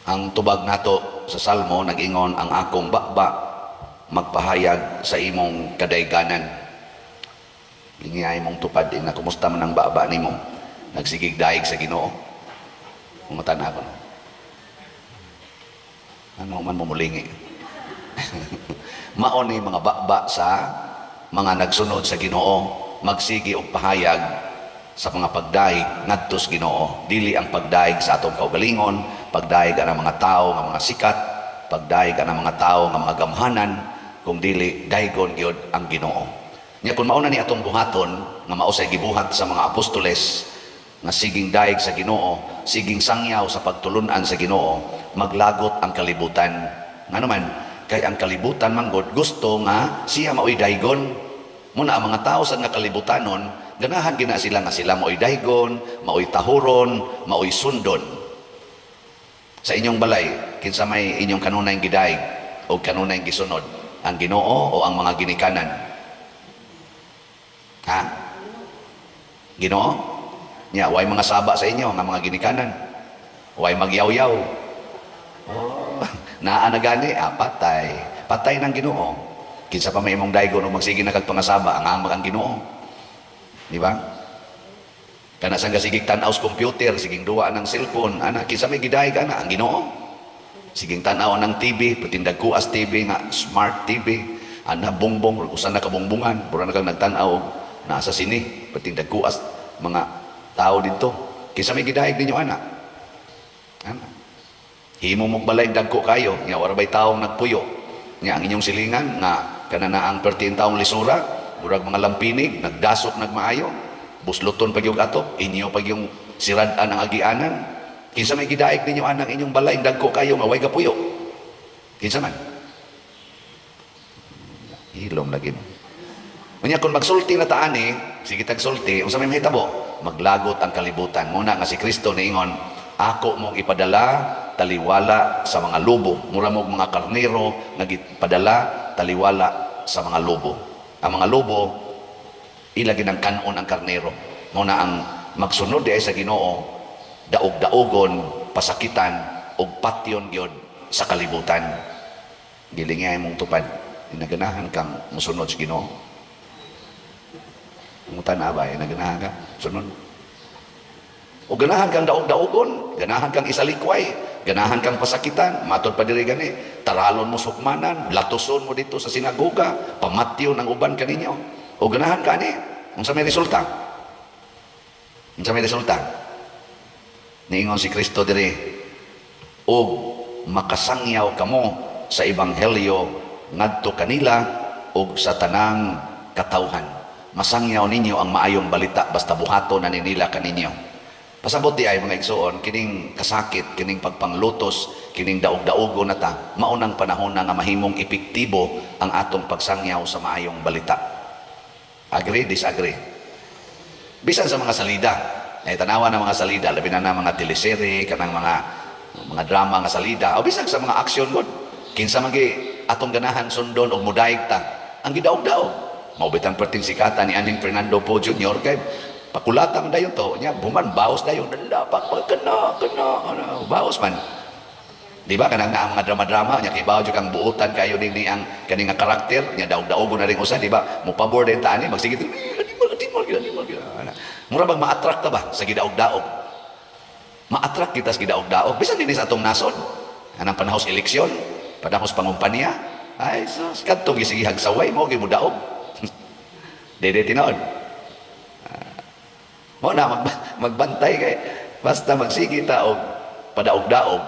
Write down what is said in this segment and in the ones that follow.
Ang tubag nato sa Salmo nag-ingon, ang akong bakba magpahayag sa imong kadayganan. Lingiyay mong tupad din na kumusta man ang baba nimo. Nagsigig daig sa Ginoo. Umatan ako. Ano man mumulingi. Mao ni mga bakba sa mga nagsunod sa Ginoo, magsigi og pahayag sa mga pagdaig ngadto sa Ginoo. Dili ang pagdaig sa atong kaugalingon, pagdaig ang mga tao nga mga sikat, pagdaig ang mga tao nga mga gamhanan, kung dili daygon gyud ang Ginoo. Nya kung mauna ni atong buhaton nga mao say gibuhat sa mga apostoles nga siging daig sa Ginoo, siging sangyaw sa pagtulunan sa Ginoo, maglagot ang kalibutan. Ngano man kay ang kalibutan manggod gusto nga siya maoy daygon. Muna ang mga tao sa nga kalibutanon, ganahan gina sila nga sila maoy daygon, maoy tahuron, maoy sundon. Sa inyong balay, kinsa may inyong kanunay gidaig o kanunay gisunod, ang Ginoo o ang mga ginikanan? Ha? Ginoo? Nya, way mga saba sa inyo nga mga ginikanan. Way magyaw-yaw. Oh, naa na gani, patay. Patay ng Ginoo. Kinsa pa may imong daygon o magsige na kag pangasaba ang amang Ginoo. Di ba? Kana sang sigig tan-aw sa computer, siging duwa ng cellphone, ana kinsa may gidaig ana ang Ginoo. Siging tan-aw ng TV, patindag kuas TV nga smart TV, ana bongbong usa na kabongbongan, pura na kang nagtan-aw nasa sini, patindag kuas mga tao dito. Kinsa may gidaig ninyo ana? Ana. Himo mong balay dagko kayo, nya wala bay taong nagpuyo. Nya ang inyong silingan nga kanana ang pertin taong lisura, murag mga lampinig, nagdasok nagmaayo, busluton pag yung ato, inyo pag yung sirad-an ang agianan. Kinsa may gidaig ninyo anang inyong balay, dagko kayo, maway kapuyo. Kinsa man? Hilom lagi mo. Kanya kung magsulti na taan sige tagsulti, unsa may mahitabo? Maglagot ang kalibutan. Muna nga si Kristo niingon, ako mong ipadala taliwala sa mga lobo. Mura mong mga karnero nagipadala taliwala sa mga lobo. Ang mga lobo ilagi ng kanon ang karnero. Muna ang magsunod ay sa Ginoo, daog-daogon, pasakitan og patyon gyud sa kalibutan. Gilingay mong tupad, inaganahan kang musunod sa Ginoo. Mungutan na ba, inaganahan ka sunod. O ganahan kang daog-daogon, ganahan kang isalikway, ganahan kang pasakitan, matod pa diri gani, taralon mo sukmanan, latuson mo dito sa sinagoga, pamatyon ang uban kaninyo. O ganahan ka ni, unsa may resulta? Unsa may resulta? Niingon si Kristo diri, og makasangyaw kamo sa ebanghelyo ngadto kanila og sa tanang katawhan. Masangyaw ninyo ang maayong balita basta buhaton na ninila kaninyo. Pasabot di ay mga igsoon, kining kasakit, kining pagpanglutos, kining daog-daogo na ta, maunang panahon na nga mahimong epektibo ang atong pagsangyaw sa maayong balita. Agree, disagree? Bisan sa mga salida, tanawa ng mga salida, labi na mga teleserye, kanang mga drama nga salida, o bisan sa mga aksyon god, kinsa magi atong ganahan sundon o mudaig ta, ang gidaog-daog. Maubitang perting sikata ni Aning Fernando Po Jr. kay pakulatang dayon to nya buman baos dayon dapat pagkena baos man, di ba kanang naa mga drama-drama nya kay bawo jud kang buutan kayo din ni ang kani nga karakter nya daog-daogon na ring usa, di ba mo pabor din ta ani magsige animal mura bang ma-attract ta ba sa gidaog-daog, ma-attract kita sa gidaog-daog bisan dinhi sa atong nasod anang panahos eleksyon, panahos pangumpanya ay sus kadto gisigihag saway mo gimudaog dede tinood. Mo na magbantay kay basta magsige ta og padaog-daog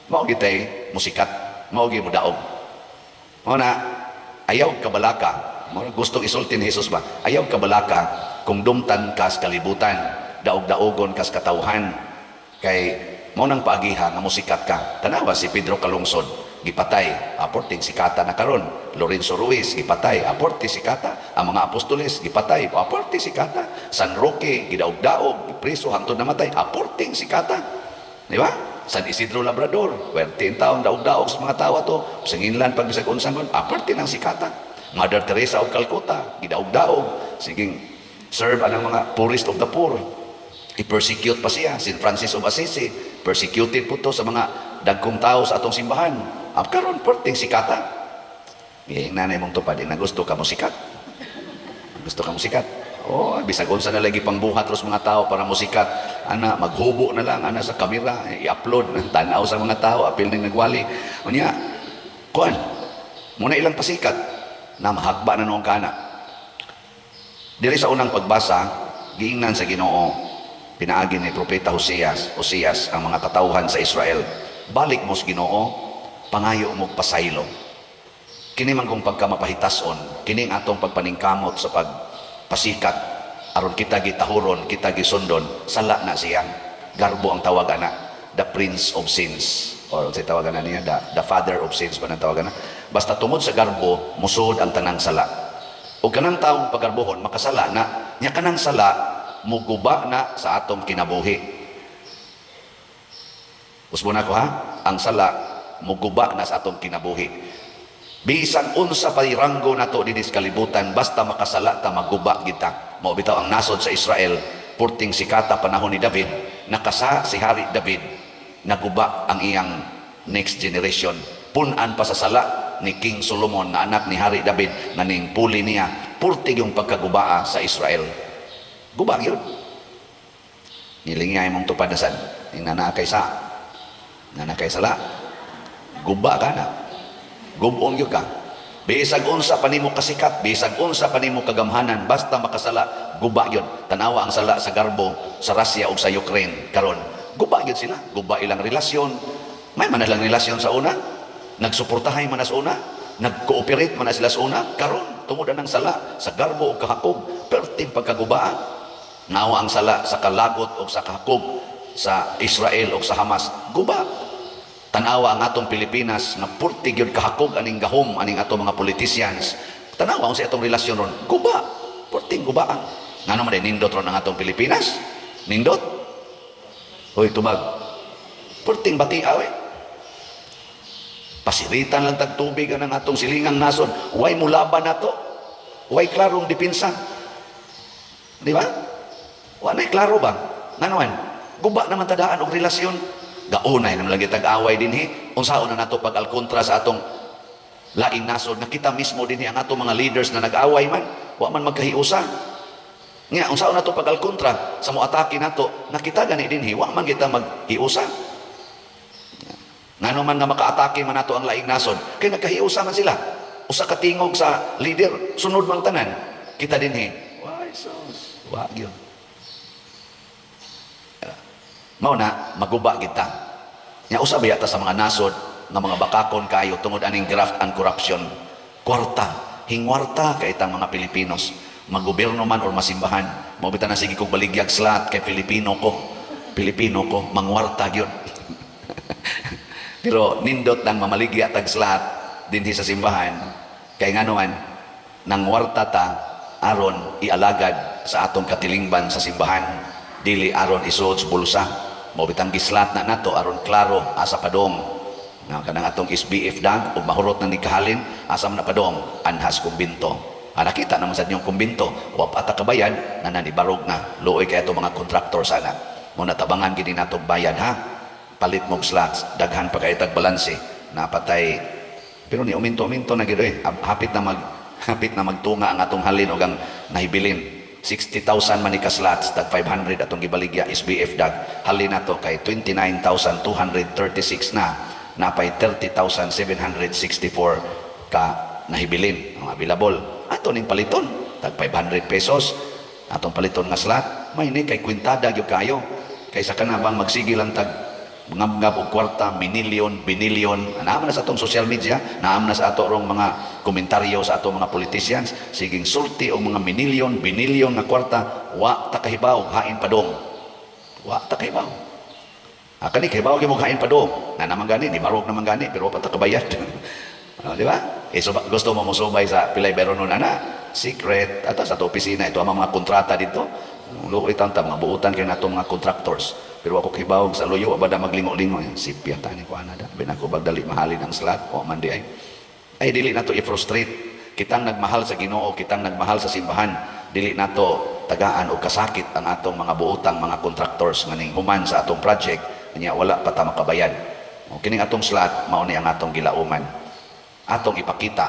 mao gitay musikat, mao gi mudaog. Mo na ayaw kabalaka, mo gustong isulti ni Jesus ba, ayaw kabalaka kung dumtan kas kalibutan, daog-daogon kas katawhan kay mo nang paagiha nga musikat ka. Tanawa si Pedro Calungsod gipatay, aporting sikata na karon. Lorenzo Ruiz gipatay, aporti sikata. Ang mga apostoles gipatay, aporti sikata. San Roque gidaog-daog, gipreso hangtod namatay, aporting sikata. Di ba? San Isidro Labrador, 10 taon daog-daog sa mga tao to, sa nginlan pag bisag unsang kon, aporti ng sikata. Mother Teresa of Calcutta, gidaog-daog, siging serve anang mga poorest of the poor. I-persecute pa siya. St. Francis of Assisi, persecuted po to sa mga dagkong tao sa atong simbahan. Karon perting sikata. Yung nanay mong tupad, na gusto ka mo sikat. Gusto ka mo sikat. Bisag unsa na lagi pang buhat ros mga tao para mo sikat. Ana, maghubo na lang, ana sa kamera, i-upload, tanaw sa mga tao, apil na nagwali. Unya, kuan, muna ilang pasikat, na mahagba na noong kana. Dili sa unang pagbasa, giingnan sa Ginoo, pinaagi ni Propeta Hosias ang mga katawhan sa Israel. Balik mo sa Ginoo, pangayo mo pasaylo. Kini man kung pagkamapahitason, kining atong pagpaningkamot sa pagpasikat, aron kita gitahuron, kita gisundon, sala na siya. Garbo ang tawagan na, the Prince of Sins. O sa tawagan na niya, the Father of Sins pa ng tawagan na. Basta tungod sa garbo, musod ang tanang sala. O kanang taong pagarbohon, makasala na, niya kanang sala, muguba na sa atong kinabuhi. Usbo na ko ha? Ang sala, muguba na sa atong kinabuhi. Bisan unsa pa iranggo na to dinis kalibutan, basta makasala ta, maguba kita. Mao bitaw ang nasod sa Israel, purting sikata panahon ni David, nakasa si Hari David, naguba ang iyang next generation. Punan pa sa sala ni King Solomon na anak ni Hari David na ning puli niya, purtig yung pagkagubaa sa Israel. Guba yun. Nilingay mong tupadasan, nanakay sala, guba ka na, gubong yun ka. Bisag unsa pa nimo kasikat, bisag unsa pa nimo kagamhanan, basta makasala, guba yun. Tanawa ang sala sa Garbo, sa Russia o sa Ukraine karon, guba yun sila. Guba ilang relasyon, may manalang relasyon sa una, nagsuportahay man sa una, nag-cooperate man sila sa una, karon tungod ng sala sa Garbo o kahakog, perting pagkagubaa. Nawa ang sala sa kalagot o sa kahakog sa Israel o sa Hamas, guba. Tanawa ang atong Pilipinas na purtig yun kahakog aning gahom aning atong mga politicians. Tanawa ang sa atong relasyon ron, guba, purting gubaan. Nga naman ay nindot ron ang atong Pilipinas, nindot. Hoy tubag, purting batiaw pasiritan lang tagtubig ang atong silingang nason. Way mulaban na to, way klarong dipinsa, di ba? Wanay klaro ba? Nga naman, guba naman tadaan og relasyon. Gaunay naman lagi tag-away din unsaon na nato pag-alkontra sa atong laing nasod, na kita mismo din ang atong mga leaders na nag-away man, wa man magkahiusa. Nga, unsaon nato pag-alkontra sa moatake nato, nakita gani din wa man kita maghiusa. Nga naman nga makaatake man nato ang laing nasod, kay nagkahiusa man sila. Usa ka tingog sa leader, sunod mang tanan. Kita din why sos? Wa gyud. Mao na maguba kita. Nya usa ba yata sa mga nasod nga mga bakakon kayo tungod aning graft and corruption. Kwarta, hingwarta kay itang mga Pilipinos. Maggobyerno man or masimbahan. Mao bitan na sige kog baligyag slat kay Pilipino ko, mangwarta gyud. Pero nindot nang mamaligya tag slat dinhi sa simbahan, kay nganuan nang warta ta aron ialagad sa atong katilingban sa simbahan, dili aron isuod sa bulsa. Mao bitang gislat na nato aron klaro asa padong nga kanang atong SBF dag ug mahurot na ni kahalin asa man na padong anhas kumbinto. Nakita naman sa inyong kumbinto, wa pa ta kabayan na nanibarog na luoy kay ato mga kontraktor sana. Mo natabangan gid natong bayan ha. Palit mog slots, daghan pa kay tag balanse, napatay. Pero ni uminto-uminto na gid hapit na magtunga ang atong halin ug ang nahibilin. 60,000 man ka slots, tag 500 atong gibaligya SBF dag. Halin nato kay 29,236 na, napay 30,764 ka nahibilin ang available. Ato ning paliton, tag 500 pesos atong paliton nga slot. May ni kay kwintada gyud kayo. Kaysa kana bang magsige lang tag ngab og kwarta, minilyon, binilyon. Naam na sa atong social media, naam na sa ato rong mga komentaryo sa ato mga politicians, siging sulti og mga minilyon, binilyon nga kwarta, wa ta kahibaw hain padong. Wa ta kahibaw. Kani kahibaw gyud mo hain padong. Na naman gani, di marog naman gani, pero wa pa ta kabayad. Di ba? Gusto mo musubay sa pilay beronon ana, secret ata sa ato opisina ito ang mga kontrata dito. Luoy tanta mga buutan kay nato mga contractors. Pero ako kibawag sa luyo, abada maglingo-lingo. Sipya tani ko ana da. Binako bagdali mahalin ang slot. O man di ay. Ay dili nato i-frustrate. Kitang nagmahal sa Ginoo, kitang nagmahal sa simbahan. Dili nato tagaan o kasakit ang atong mga buutang mga contractors nganing human sa atong project. Nya wala pa ta makabayad. O kining atong slot mao ni ang atong gilauman. Atong ipakita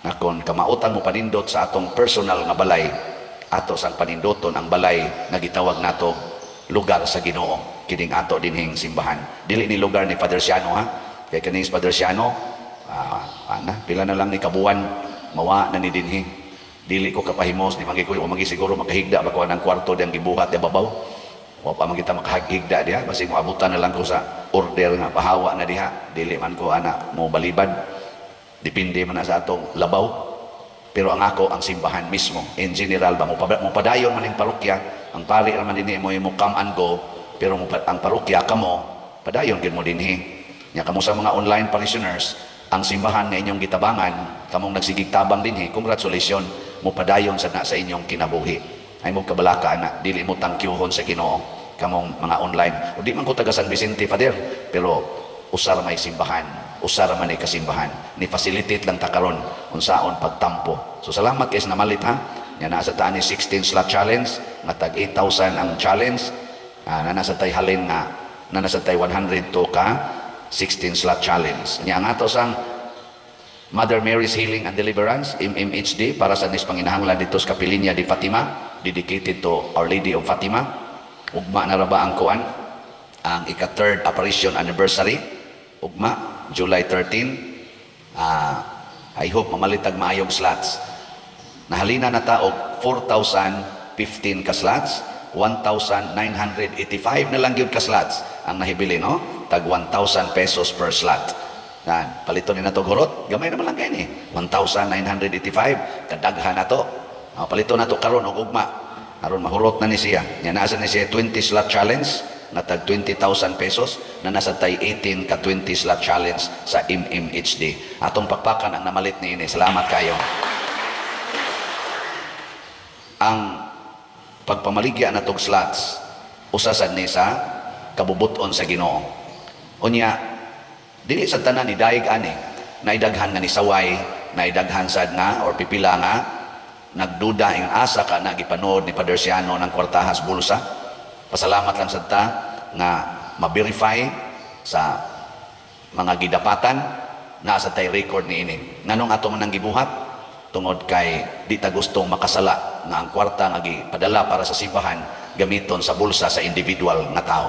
nga kung kamautan mo panindot sa atong personal nga balay, ato sang panindoton ang balay nga gitawag nato lugar sa Ginoo. Kining ato dinhing simbahan. Dili ni lugar ni Father Siano ha. Kay kining Father Siano, pila na lang ni kabuan mawa na ni dinhi. Dili ko kapahimos ni manggi ko manggi siguro makahigda ba ko ng kwarto diyang gibuhat di babaw. Wa pa man kita makahigda diha basi mo abutan na lang ko sa order nga pahawa na diha. Dili man ko ana mo balibad. Depende man na sa atong labaw. Pero ang ako, ang simbahan mismo, in general ba, mo padayon man yung parokya, ang pari naman din mo yung come and go, pero ang parokya kamo, padayon din mo din Nya kamo sa mga online parishioners, ang simbahan na inyong gitabangan, kamong nagsigig tabang din congratulations, mo padayon sa inyong kinabuhi. Ay mo kabalaka na, dili mo tangkyuhon sa Ginoo, kamong mga online. O di man ko taga San Vicente, Father, pero usar may simbahan. Usara man ay kasimbahan ni facilitate lang takaron unsaon pagtampo. So salamat guys na malit ha. Nya naa sa taan ni 16 slot challenge nga tag 8,000 ang challenge. Nasa tay halin nga nasa tay 102 ka 16 slot challenge. Nya ang ato sang Mother Mary's Healing and Deliverance MMHD para sa nis panginahanglan dito sa Kapilinya di Fatima, dedicated to Our Lady of Fatima. Ugma na ra ba ang kuan ang ika-third apparition anniversary ugma July 13. I hope mamalitag maayong slots. Nahalina na taog 4,015 ka slots, 1,985 na lang yun ka slots ang nahibili, no? Tag 1,000 pesos per slot. Yan, palito ni na to gurot, gamay naman lang kayo ni 1,985, kadaghan na to. Palito na to karon og ugma. Aron mahurot na ni siya. Yan, nasa ni siya 20 slot challenge na tag 20,000 pesos na nasa tay 18 ka 20 slot challenge sa MMHD. Atong pakpakan ang namalit ni ini. Salamat kayo. Ang pagpamaligya na tog slots usasan ni sa kabubuton sa Ginoo. Unya dili sa tanan ni daig ani naidaghan nga ni saway, naidaghan sad nga or pipila nga nagduda ing asa ka na gipanood ni Father Siano ng kwartahas bulsa. Pasalamat lang sa ta nga ma-verify sa mga gidapatan na sa tay record ni ini. Nganong ato man ang gibuhat tungod kay di ta gustong makasala nga ang kwarta nga gipadala para sa simbahan gamiton sa bulsa sa individual nga tao.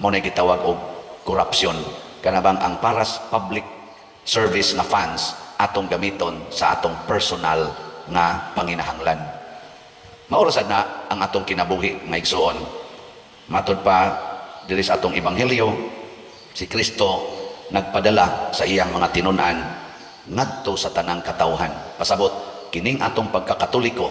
Mo na gitawag og korupsyon. Kanabang ang paras public service nga funds atong gamiton sa atong personal nga panginahanglan. Maorasan na ang atong kinabuhi nga igsuon. Matod pa diri sa atong ebanghelyo, si Kristo nagpadala sa iyang mga tinunan ngadto sa tanang katawhan. Pasabot kining atong pagkakatoliko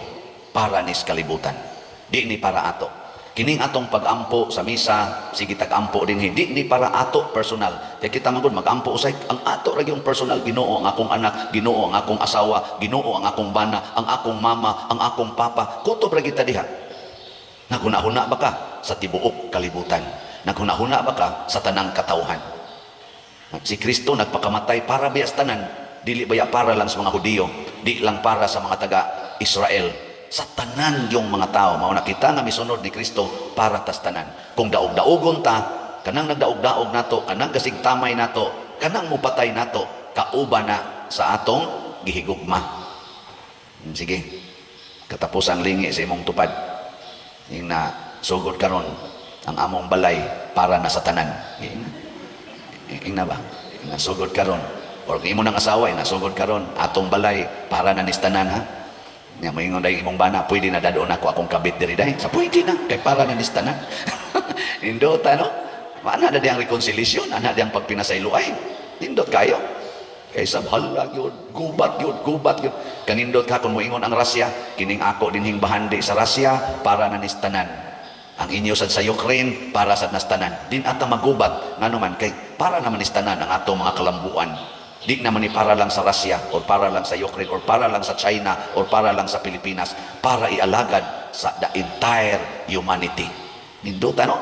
para nis kalibutan. Di ni para ato. Kining atong pag-ampo sa misa, sige tag-ampo din hindi ni para ato personal. Kaya kita magud mag-ampo usay ang ato ra yung personal. Ginoo ang akong anak, Ginoo ang akong asawa, Ginoo ang akong bana, ang akong mama, ang akong papa. Kutob ra kita diha. Naghuna-huna ba ka sa tibuok kalibutan? Naghuna-huna ba ka sa tanang katawhan? Si Kristo nagpakamatay para biya sa tanan. Dili baya para lang sa mga Hudiyo, di lang para sa mga taga-Israel. Sa tanan yung mga tao. Mao na kita nga misunod ni Kristo para tas tanan. Kung daog-daogon ta, kanang nagdaog-daog nato, kanang gasigtamay nato, kanang mupatay nato, kauban na sa atong gihigugma. Sige, katapos ang lingi sa imong tupad. Yung na sugod karon ang among balay para na sa tanan. Yung na ba? Yung nasugod karon. Or kung imo nang asawa, nasugod karon atong balay para na nis tanan ha. Nga moingon dahil imong bana, pwede na dadoon ako akong kabit diri dahil. Sa pwede na, kay para na nis tanan. Indota no? Ana na diyang reconciliation, ana diyang pagpinasayloay. Indot kayo. Kaysa hala yun, gubat yun. Kanindot ka kung moingon ang Russia, kining ako dinhing bahandi sa Russia para na nis tanan. Ang inyo sad sa Ukraine para sa nastanan. Din ata magubat ngano man kay para naman nis tanan ang ato mga kalambuan. Di naman ni para lang sa Russia or para lang sa Ukraine or para lang sa China or para lang sa Pilipinas, para ialagad sa the entire humanity. Ninduta no?